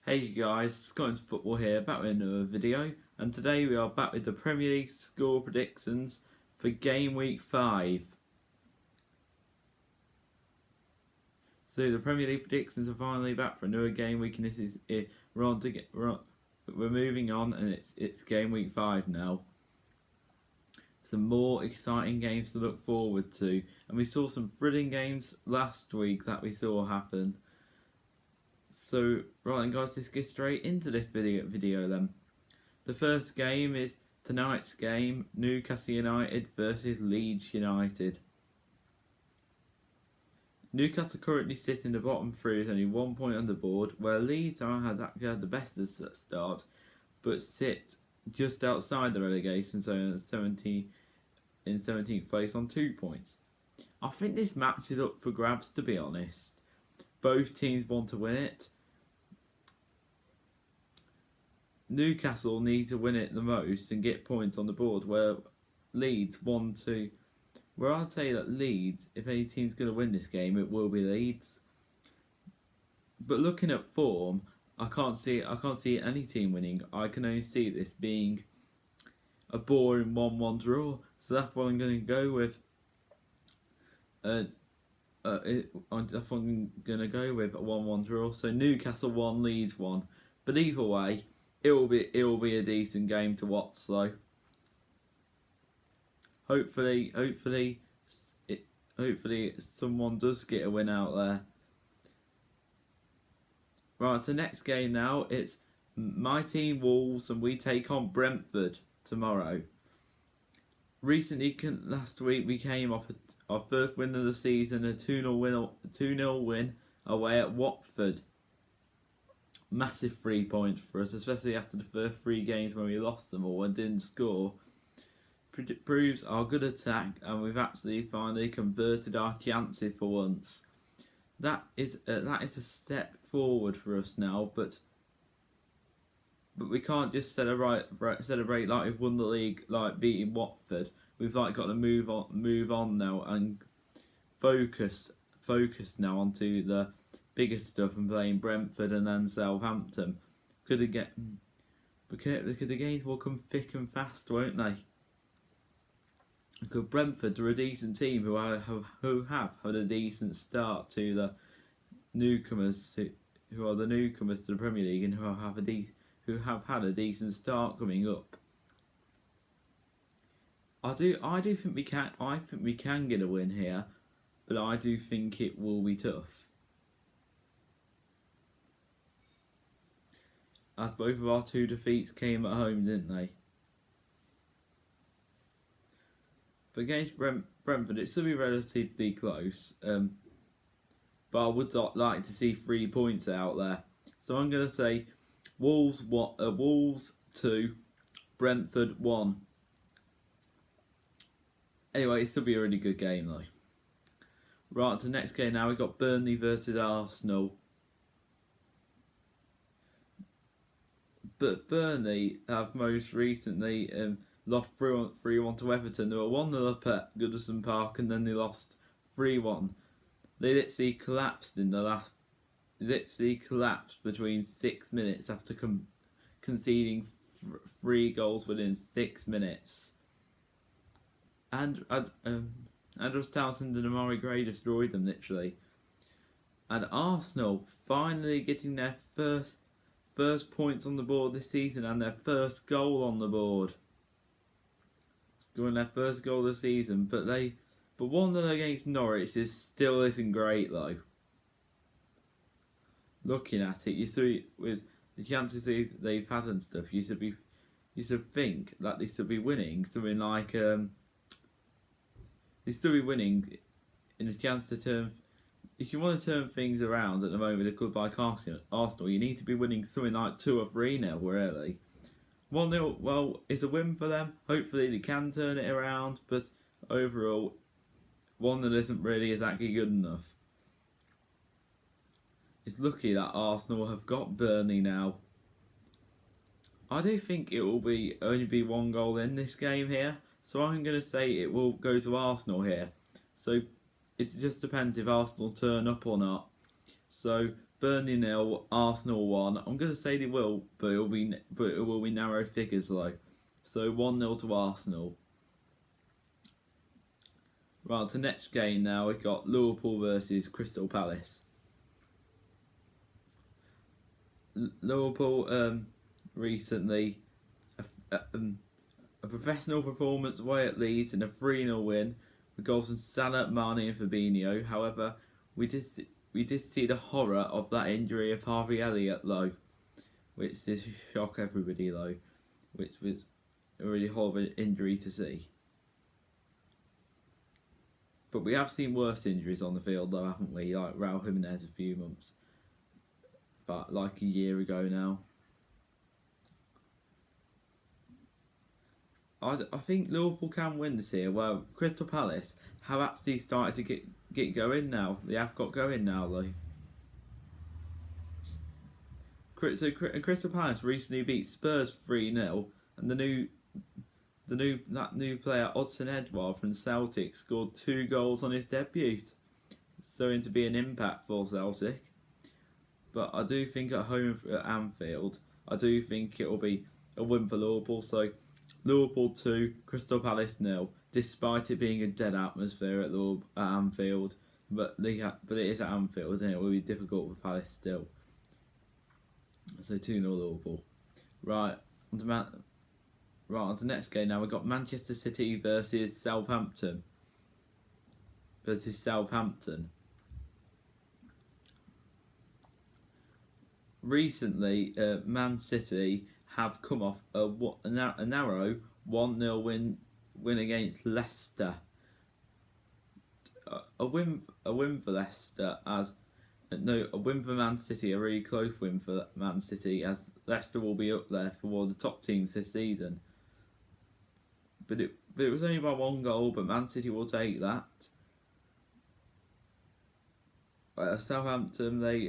Hey guys, Scotland's Football here, back with another video, and today we are back with the Premier League score predictions for game week 5. So the Premier League predictions are finally back for another game week, and this is it. We're moving on, and it's game week 5 now. Some more exciting games to look forward to, and we saw some thrilling games last week that we saw happen. So, right then guys, let's get straight into this video then. The first game is tonight's game, Newcastle United versus Leeds United. Newcastle currently sit in the bottom three with only 1 point on the board, where Leeds has actually had the best start, but sit just outside the relegation zone in 17th place on 2 points. I think this match is up for grabs, to be honest. Both teams want to win it. Newcastle need to win it the most and get points on the board, where Leeds want to. Where I'd say that Leeds, if any team's going to win this game, it will be Leeds. But looking at form, I can't see any team winning. I can only see this being a boring 1-1 draw. So that's what I'm going to go with. I'm definitely going to go with a 1-1 draw. So Newcastle 1, Leeds 1. But either way, it will be a decent game to watch. So hopefully someone does get a win out there. Right, so next game now, it's my team Wolves, and we take on Brentford tomorrow. Last week we came off our first win of the season, a 2-0 win away at Watford. Massive 3 points for us, especially after the first 3 games when we lost them all and didn't score. Proves our good attack, and we've actually finally converted our chances for once. That is a step forward for us now, but we can't just celebrate like we've won the league, like beating Watford. We've got to move on now and focus now onto the bigger stuff and playing Brentford and then Southampton. Because the games will come thick and fast, won't they? Because Brentford are a decent team who have had a decent start to the newcomers who are the newcomers to the Premier League, and who have had a decent start coming up. I do think we can. I think we can get a win here, but I do think it will be tough. As both of our 2 defeats came at home, didn't they? But against Brentford, it should be relatively close. But I would like to see 3 points out there. So I'm going to say Wolves 2, Brentford 1. Anyway, it still be a really good game though. Right, to the next game now, we've got Burnley versus Arsenal. But Burnley have most recently lost 3-1 to Everton. They were 1-0 up at Goodison Park, and then they lost 3-1. They literally collapsed between 6 minutes after conceding 3 goals within 6 minutes. And Andros Townsend and Amari Gray destroyed them, literally. And Arsenal finally getting their first points on the board this season, and their first goal on the board. Scoring their first goal this season, but 1-0 against Norwich still isn't great though. Looking at it, you see with the chances they've had and stuff, you should think that they should be winning something like they should be winning in a chance to turn. If you want to turn things around at the moment, a club like Arsenal, you need to be winning something like 2 or 3-0, really. 1-0, well, it's a win for them. Hopefully they can turn it around, but overall, 1-0 isn't really exactly good enough. It's lucky that Arsenal have got Burnley now. I do think it will only be 1 goal in this game here, so I'm going to say it will go to Arsenal here. So it just depends if Arsenal turn up or not. So Burnley 0, Arsenal 1. I'm going to say they will, but it will be narrow figures though. So 1-0 to Arsenal. Right, to next game now. We've got Liverpool versus Crystal Palace. Liverpool recently a professional performance away at Leeds in a 3-0 win with goals from Salah, Mane and Fabinho. However, we did see the horror of that injury of Harvey Elliott though, which did shock everybody though, which was a really horrible injury to see. But we have seen worse injuries on the field though, haven't we? Like Raul Jimenez a few months, but like a year ago now. I think Liverpool can win this year. Well, Crystal Palace have actually started to get going now. They have got going now though. So Crystal Palace recently beat Spurs 3-0, and the new player Odsonne Edouard from Celtic scored 2 goals on his debut, showing to be an impact for Celtic. But I do think at home at Anfield, I do think it will be a win for Liverpool. So Liverpool 2, Crystal Palace 0, despite it being a dead atmosphere at Anfield. But it is at Anfield, and it will be difficult for Palace still. So 2-0 Liverpool. Right, on to the next game now. We've got Manchester City versus Southampton. Recently, Man City have come off a narrow 1-0 win against Leicester. A win for Leicester a win for Man City, a really close win for Man City, as Leicester will be up there for one of the top teams this season. But it was only by 1 goal, but Man City will take that. Southampton, they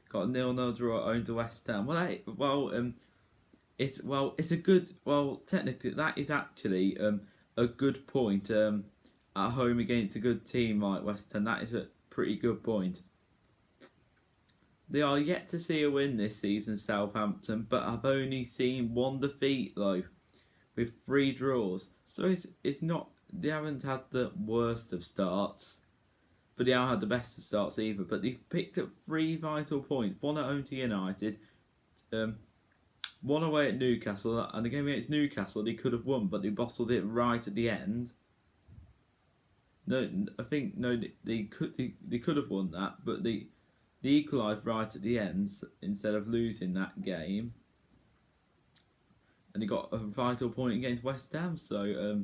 got a 0-0 draw at home to West Ham. Technically that is actually a good point at home against a good team like West Ham. That is a pretty good point. They are yet to see a win this season, Southampton, but I've only seen 1 defeat though, with 3 draws. So it's not, they haven't had the worst of starts, but they haven't had the best of starts either. But they've picked up 3 vital points: 1 at home to United, 1 away at Newcastle, and the game against Newcastle they could have won, but they bottled it right at the end. They could have won that, but they equalised right at the end instead of losing that game, and they got a vital point against West Ham. So,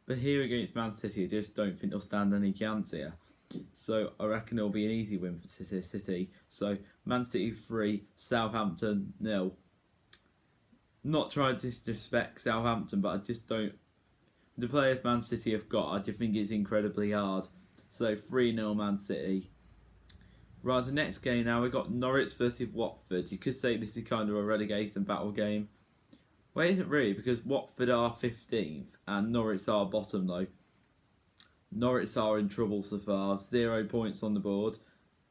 but here against Man City, I just don't think they'll stand any chance here. So I reckon it'll be an easy win for City. So Man City 3, Southampton 0. Not trying to disrespect Southampton, but I just don't. The players Man City have got, I just think it's incredibly hard. So 3-0 Man City. Right, the next game now, we've got Norwich versus Watford. You could say this is kind of a relegation battle game. Well, it isn't really, because Watford are 15th and Norwich are bottom though. Norwich are in trouble so far, 0 points on the board,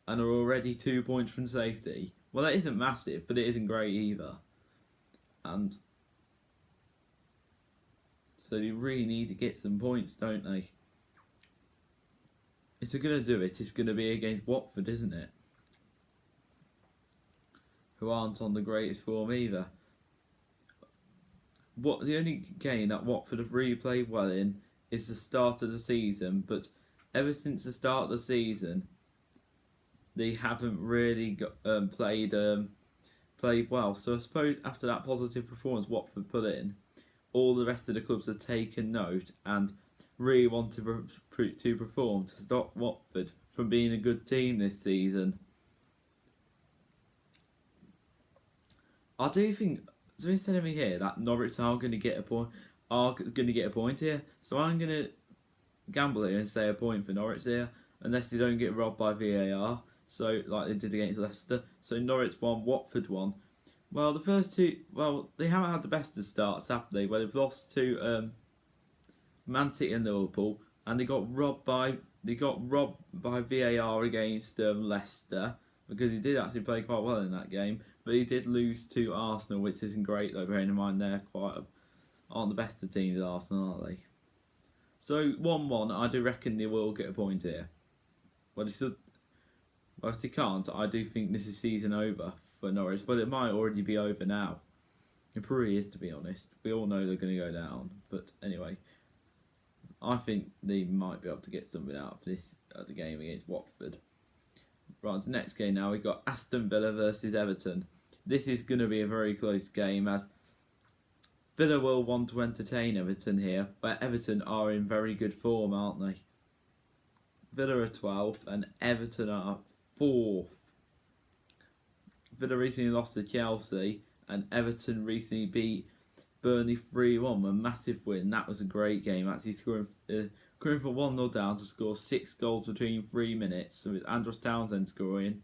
and are already 2 points from safety. Well, that isn't massive, but it isn't great either. And so they really need to get some points, don't they? If they're going to do it, it's going to be against Watford, isn't it? Who aren't on the greatest form either. The only game that Watford have really played well in is the start of the season, but ever since the start of the season, they haven't really played well. So I suppose after that positive performance Watford put in, all the rest of the clubs have taken note and really want to perform to stop Watford from being a good team this season. I do think, somebody's telling me here that Norwich are going to get a point here. So I'm going to gamble here and say a point for Norwich here, unless they don't get robbed by VAR. So like they did against Leicester. So Norwich 1, Watford 1. Well, the first two, they haven't had the best of starts, have they? Well, they've lost to Man City and Liverpool, and they got robbed by VAR against Leicester, because he did actually play quite well in that game. But he did lose to Arsenal, which isn't great though, bearing in mind aren't the best of teams, Arsenal, are they? So 1-1, I do reckon they will get a point here. But if they can't, I do think this is season over for Norwich. But it might already be over now. It probably is, to be honest. We all know they're going to go down. But anyway, I think they might be able to get something out of this at the game against Watford. Right, the next game now, we've got Aston Villa versus Everton. This is going to be a very close game, as Villa will want to entertain Everton here, but Everton are in very good form, aren't they? Villa are 12th and Everton are 4th. Villa recently lost to Chelsea and Everton recently beat Burnley 3-1, a massive win. That was a great game, actually scoring for 1-0 down to score 6 goals between 3 minutes. So with Andros Townsend scoring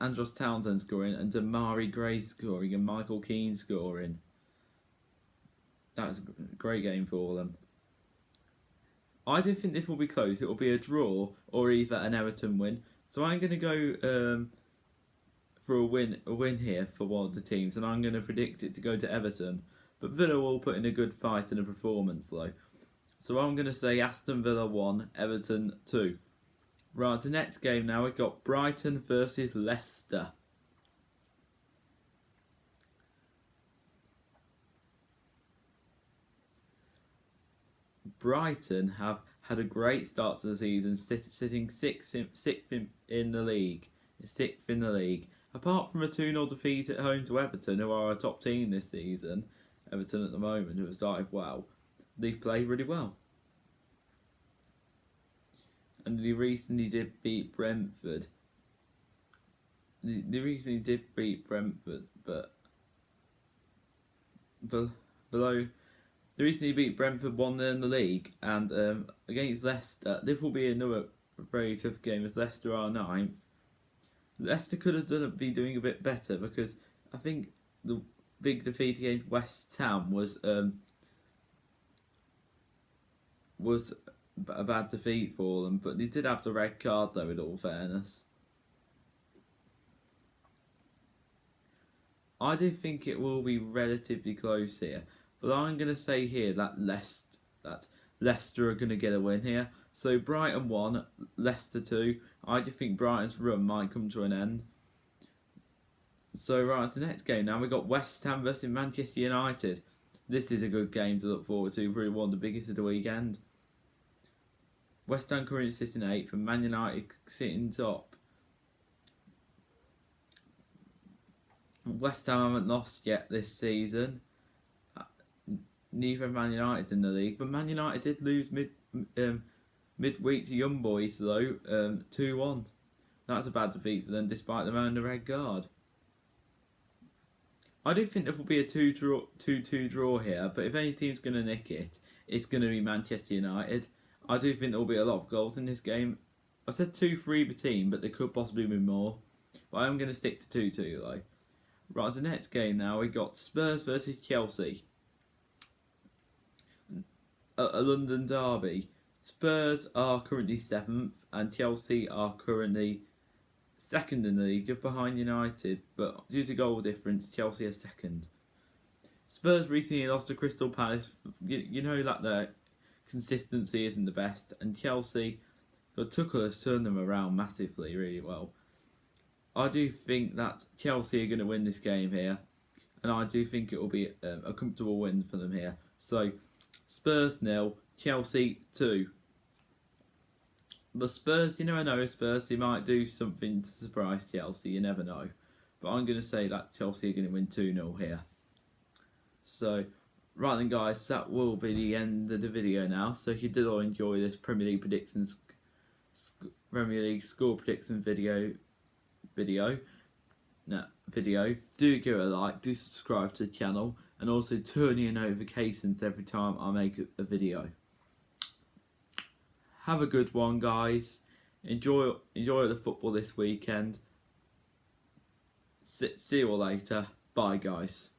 and Damari Gray scoring and Michael Keane scoring. That was a great game for them. I don't think this will be close. It will be a draw or either an Everton win. So I'm going to go for a win here for one of the teams, and I'm going to predict it to go to Everton. But Villa will put in a good fight and a performance though. So I'm going to say Aston Villa 1, Everton 2. Right, the next game now, we've got Brighton versus Leicester. Brighton have had a great start to the season, sitting sixth in the league. Apart from a 2-0 defeat at home to Everton, who are a top team this season, Everton at the moment, who have started well, they've played really well. And they recently did beat Brentford. They recently did beat Brentford, but below. They recently beat Brentford 1-0 in the league, and against Leicester, this will be another very tough game as Leicester are 9th. Leicester could have been doing a bit better, because I think the big defeat against West Ham was a bad defeat for them, but they did have the red card though, in all fairness. I do think it will be relatively close here, but I'm going to say here that Leicester are going to get a win here. So Brighton 1, Leicester 2. I do think Brighton's run might come to an end. So right, the next game now, we've got West Ham versus Manchester United. This is a good game to look forward to, probably one of the biggest of the weekend. West Ham currently sitting 8th and Man United sitting top. West Ham haven't lost yet this season. Neither have Man United in the league, but Man United did lose midweek to Young Boys though, 2-1. That's a bad defeat for them, despite them having the red card. I do think there will be a 2-2 draw here, but if any team's going to nick it, it's going to be Manchester United. I do think there will be a lot of goals in this game. I said 2-3 per team, but there could possibly be more. But I'm going to stick to 2-2 though. Right, the next game now, we got Spurs versus Chelsea. A London derby. Spurs are currently 7th and Chelsea are currently 2nd in the league, just behind United, but due to goal difference, Chelsea are 2nd. Spurs recently lost to Crystal Palace. You know that their consistency isn't the best, and Chelsea, Tuchel has turned them around massively, really well. I do think that Chelsea are going to win this game here, and I do think it will be a comfortable win for them here. So, Spurs 0, Chelsea 2. But Spurs, you never know, Spurs, they might do something to surprise Chelsea, you never know. But I'm going to say that Chelsea are going to win 2-0 here. So, right then guys, that will be the end of the video now. So if you did all enjoy this Premier League score prediction video, do give it a like, do subscribe to the channel, and also turn on your notifications every time I make a video. Have a good one, guys. Enjoy the football this weekend. See you all later. Bye, guys.